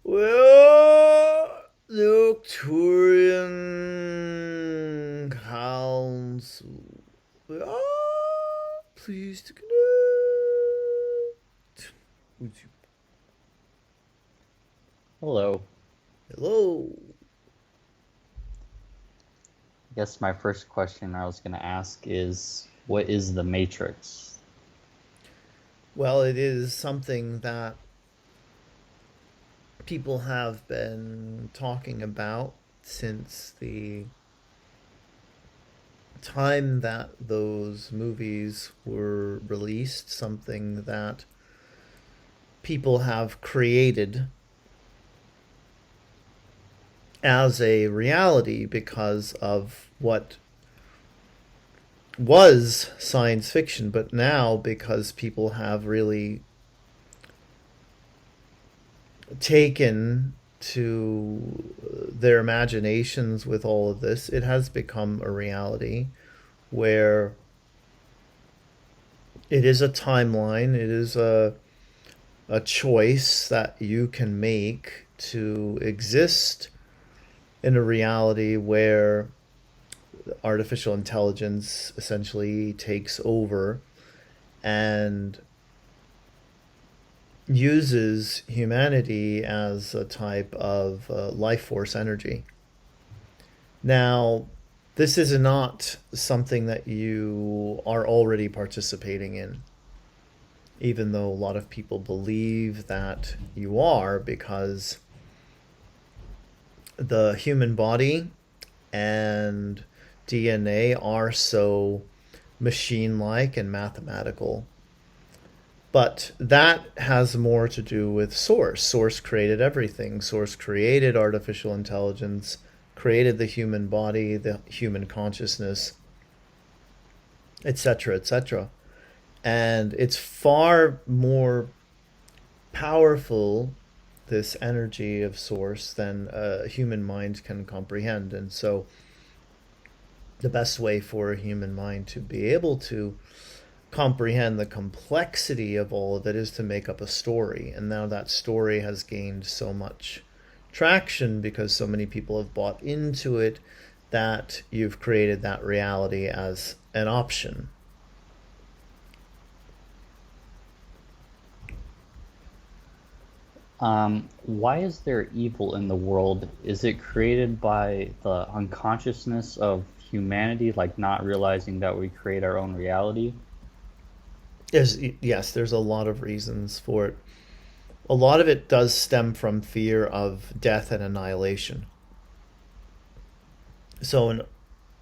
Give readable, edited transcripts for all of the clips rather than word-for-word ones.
Well, the Arcturian Council. We are pleased to connect with you. Hello. Hello. I guess my first question I was going to ask is, what is the Matrix? Well, it is something that people have been talking about since the time that those movies were released, something that people have created as a reality because of what was science fiction, but now because people have really taken to their imaginations with all of this, it has become a reality where it is a timeline, it is a choice that you can make to exist in a reality where artificial intelligence essentially takes over and uses humanity as a type of life force energy. Now, this is not something that you are already participating in, even though a lot of people believe that you are, because the human body and DNA are so machine-like and mathematical. But that has more to do with Source. Source created everything. Source created artificial intelligence, created the human body, the human consciousness, etc., etc. And it's far more powerful, this energy of Source, than a human mind can comprehend. And so the best way for a human mind to be able to comprehend the complexity of all of it is to make up a story. And now that story has gained so much traction because so many people have bought into it that you've created that reality as an option. Why is there evil in the world? Is it created by the unconsciousness of humanity, like not realizing that we create our own reality? Yes, there's a lot of reasons for it. A lot of it does stem from fear of death and annihilation. So, in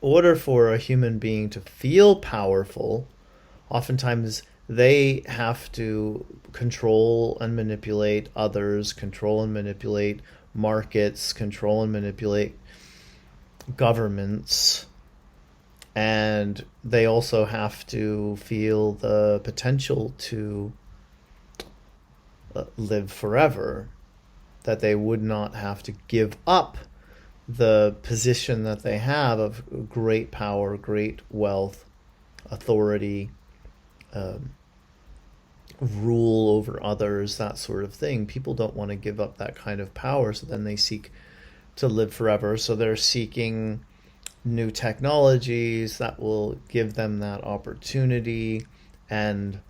order for a human being to feel powerful, oftentimes they have to control and manipulate others, control and manipulate markets, control and manipulate governments, and they also have to feel the potential to live forever, that they would not have to give up the position that they have of great power, great wealth, authority, um, rule over others, that sort of thing. People don't want to give up that kind of power, so then they seek to live forever. So they're seeking new technologies that will give them that opportunity. And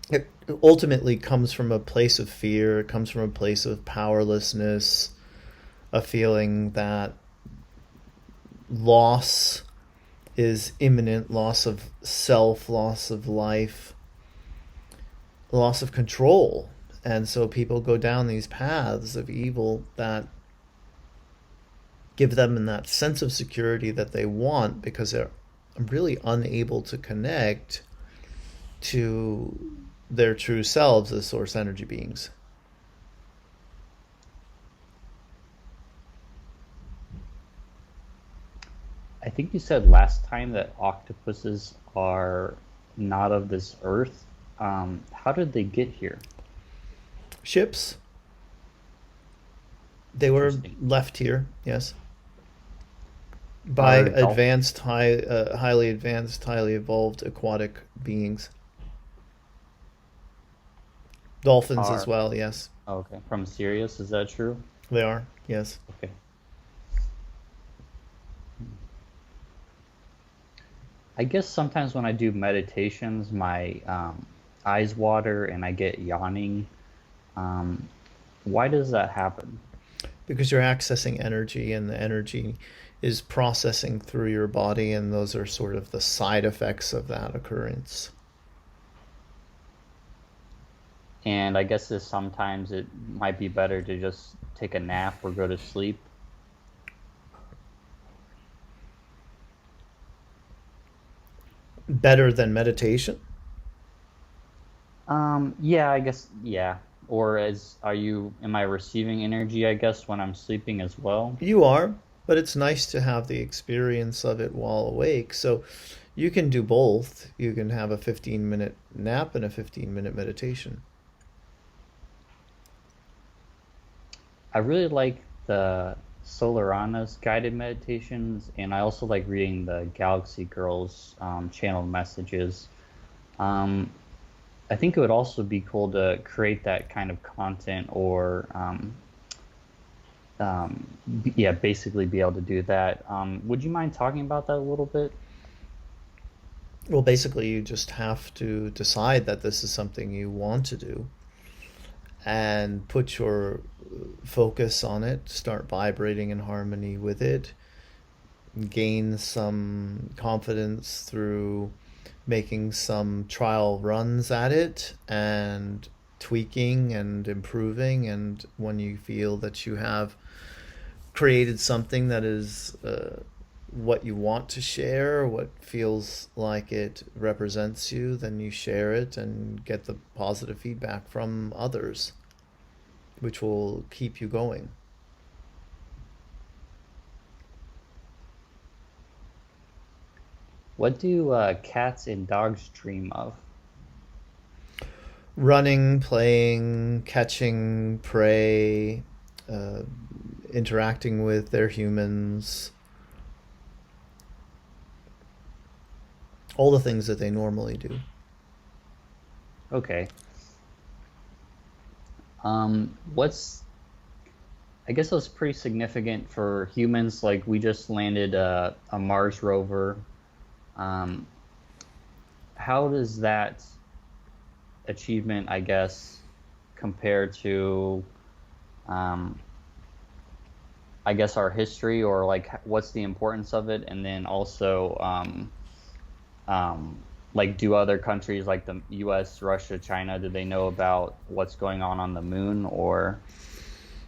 it ultimately comes from a place of fear, it comes from a place of powerlessness, a feeling that loss is imminent, loss of self, loss of life, loss of control. And so people go down these paths of evil that give them that sense of security that they want because they're really unable to connect to their true selves as source energy beings. I think you said last time that octopuses are not of this earth. How did they get here? Ships, they were Interesting. left here, yes, by Are dolphins? highly advanced, highly evolved aquatic beings. Dolphins as Are well, yes, okay from Sirius? Is that true? they are, yes. Okay. I guess sometimes when I do meditations, my eyes water and I get yawning. Um, why does that happen? Because you're accessing energy and the energy is processing through your body, and those are sort of the side effects of that occurrence. And I guess this sometimes it might be better to just take a nap or go to sleep. Better than meditation. Yeah, I guess yeah. Or as are you am I receiving energy, I guess, when I'm sleeping as well? You are, but it's nice to have the experience of it while awake. So you can do both. You can have a 15-minute nap and a 15-minute meditation. I really like the SolaraAnRa's guided meditations, and I also like reading the Galaxy Girls channel messages. Um, I think it would also be cool to create that kind of content, or yeah, basically be able to do that. Would you mind talking about that a little bit? Well, basically, you just have to decide that this is something you want to do and put your focus on it, start vibrating in harmony with it, gain some confidence through making some trial runs at it and tweaking and improving. And when you feel that you have created something that is what you want to share, what feels like it represents you, then you share it and get the positive feedback from others, which will keep you going. What do cats and dogs dream of? Running, playing, catching prey, uh, interacting with their humans, all the things that they normally do. Okay. What's I guess that's pretty significant for humans. Like we just landed a Mars rover. Um, how does that achievement, I guess, compared to, um, I guess, our history, or like what's the importance of it, and then also, like, do other countries like the U.S., Russia, China, do they know about what's going on the moon, or?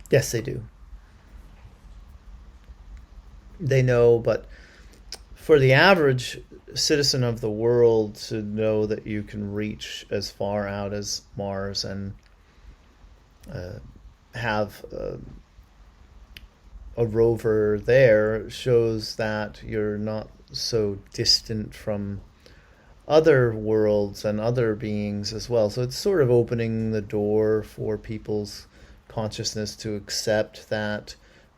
Yes, they do. They know, but for the average citizen of the world to know that you can reach as far out as Mars and uh, have a rover there shows that you're not so distant from other worlds and other beings as well. So it's sort of opening the door for people's consciousness to accept that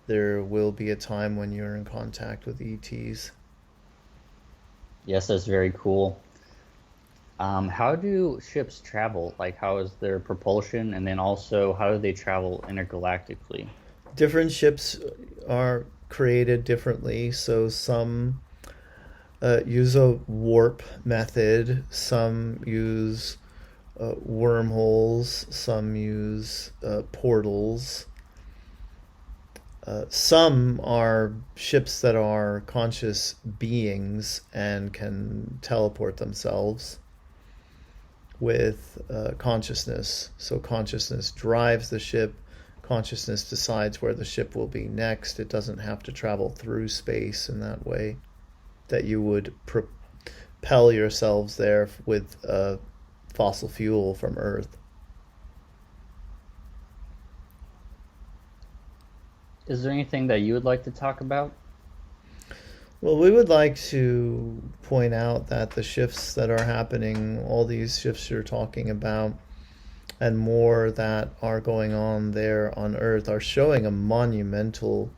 there will be a time when you're in contact with ETs. Yes, that's very cool. How do ships travel? Like, how is their propulsion? And then also, how do they travel intergalactically? Different ships are created differently, so some use a warp method, some use wormholes, some use portals. Some are ships that are conscious beings and can teleport themselves with consciousness. So consciousness drives the ship. Consciousness decides where the ship will be next. It doesn't have to travel through space in that way that you would propel yourselves there with fossil fuel from Earth. Is there anything that you would like to talk about? Well, we would like to point out that the shifts that are happening, all these shifts you're talking about, and more that are going on there on Earth, are showing a monumental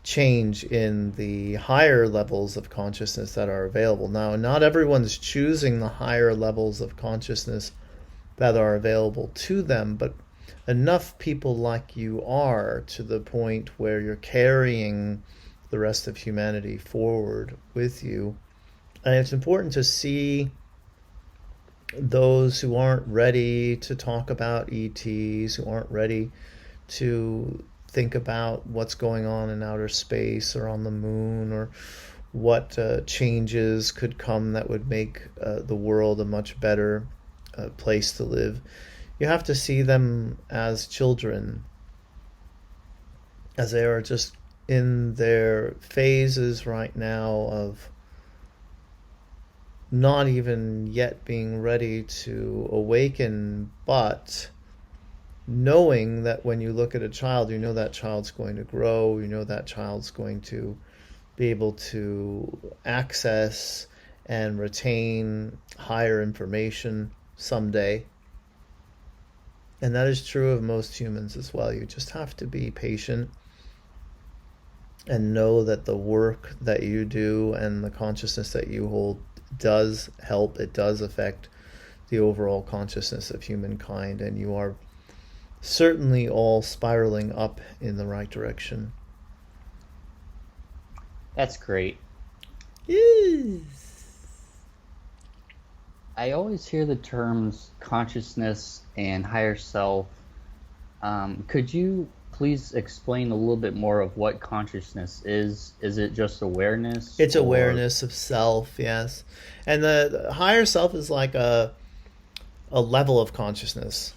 change in the higher levels of consciousness that are available. Now, not everyone's choosing the higher levels of consciousness that are available to them, but enough people like you are to the point where you're carrying the rest of humanity forward with you. And it's important to see those who aren't ready to talk about ETs, who aren't ready to think about what's going on in outer space or on the moon, or what changes could come that would make the world a much better place to live. You have to see them as children, as they are just in their phases right now of not even yet being ready to awaken, but knowing that when you look at a child, you know that child's going to grow, you know that child's going to be able to access and retain higher information someday. And that is true of most humans as well. You just have to be patient and know that the work that you do and the consciousness that you hold does help, it does affect the overall consciousness of humankind, and you are certainly all spiraling up in the right direction. That's great. Yes. I always hear the terms consciousness and higher self. Could you please explain a little bit more of what consciousness is? Is it just awareness, It's or? awareness of self, yes. And the higher self is like a level of consciousness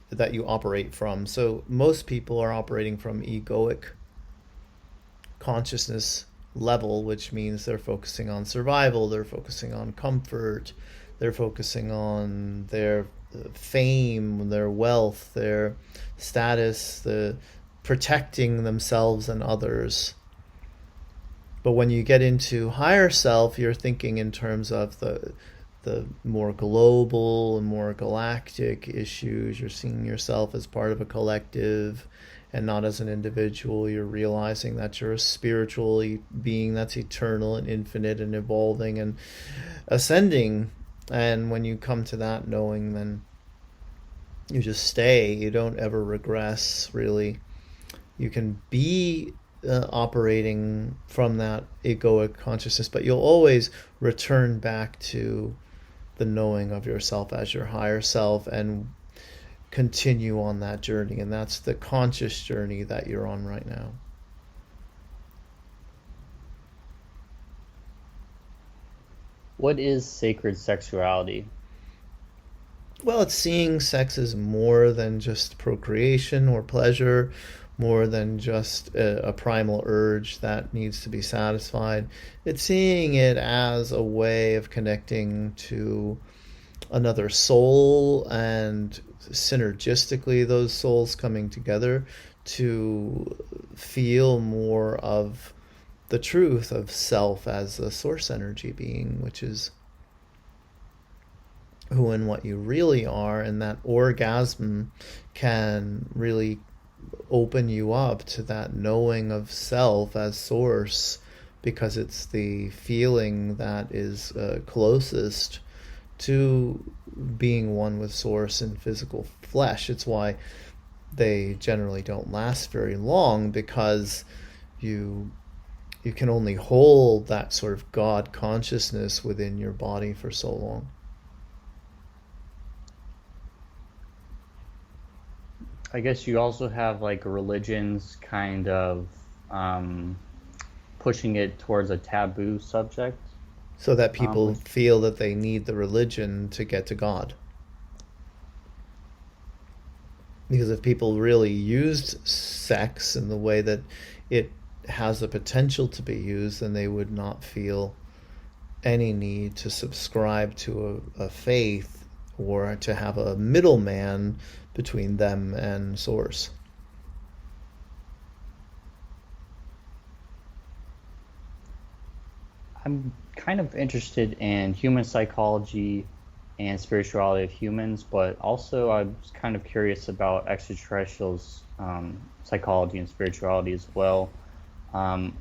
that you operate from. So most people are operating from egoic consciousness level, which means they're focusing on survival, they're focusing on comfort, they're focusing on their fame, their wealth, their status, the protecting themselves and others. But when you get into higher self, you're thinking in terms of the more global and more galactic issues. You're seeing yourself as part of a collective and not as an individual. You're realizing that you're a spiritual being that's eternal and infinite and evolving and ascending. And when you come to that knowing, then you just stay. You don't ever regress, really. You can be operating from that egoic consciousness, but you'll always return back to the knowing of yourself as your higher self. And continue on that journey. And that's the conscious journey that you're on right now. What is sacred sexuality? Well, it's seeing sex as more than just procreation or pleasure, more than just a primal urge that needs to be satisfied. It's seeing it as a way of connecting to another soul, and synergistically those souls coming together to feel more of the truth of self as a source energy being, which is who and what you really are. And that orgasm can really open you up to that knowing of self as source, because it's the feeling that is closest to being one with source in physical flesh. It's why they generally don't last very long, because you you can only hold that sort of God consciousness within your body for so long. I guess you also have like religions kind of pushing it towards a taboo subject. So that people Which feel that they need the religion to get to God. Because if people really used sex in the way that it has the potential to be used, then they would not feel any need to subscribe to a faith or to have a middleman between them and source. I'm kind of interested in human psychology and spirituality of humans, but also I was kind of curious about extraterrestrials' psychology and spirituality as well. Um,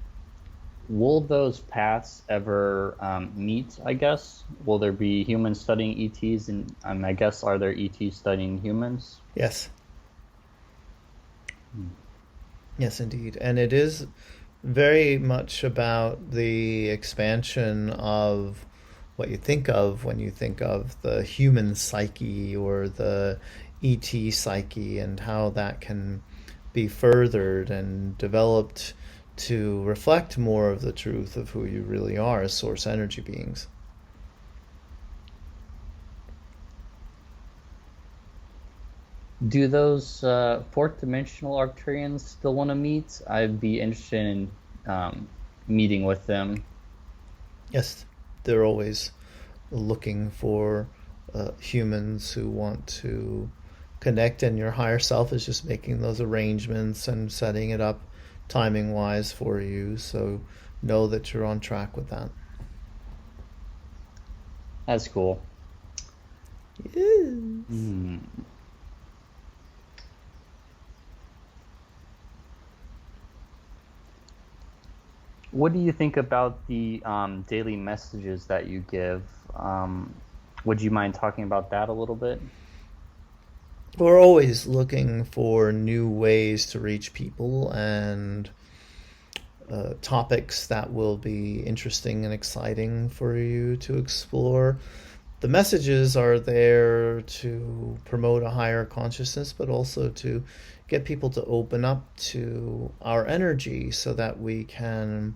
will those paths ever meet, I guess? Will there be humans studying ETs, and I guess are there ETs studying humans? Yes. Yes, indeed. And it is very much about the expansion of what you think of when you think of the human psyche or the ET psyche, and how that can be furthered and developed to reflect more of the truth of who you really are as source energy beings. Do those fourth dimensional Arcturians still want to meet? I'd be interested in meeting with them. Yes, they're always looking for humans who want to connect, and your higher self is just making those arrangements and setting it up timing wise for you. So know that you're on track with that. That's cool. Yes. Hmm. What do you think about the daily messages that you give? Would you mind talking about that a little bit? We're always looking for new ways to reach people, and topics that will be interesting and exciting for you to explore. The messages are there to promote a higher consciousness, but also to get people to open up to our energy so that we can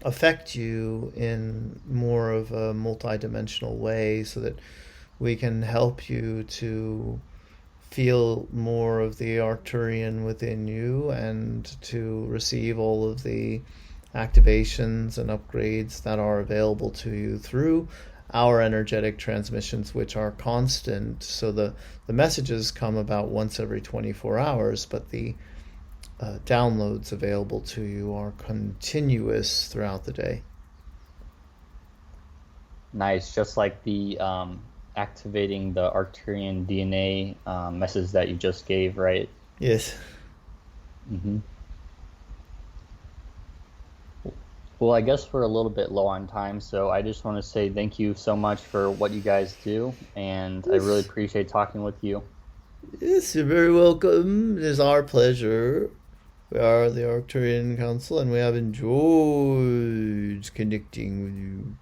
affect you in more of a multidimensional way, so that we can help you to feel more of the Arcturian within you, and to receive all of the activations and upgrades that are available to you through our energetic transmissions, which are constant. So the messages come about once every 24 hours, but the downloads available to you are continuous throughout the day. Nice, just like the activating the Arcturian DNA message that you just gave, right? Yes. Hmm. Well, I guess we're a little bit low on time, so I just want to say thank you so much for what you guys do, and I really Yes. appreciate talking with you. Yes, you're very welcome. It is our pleasure. We are the Arcturian Council, and we have enjoyed connecting with you.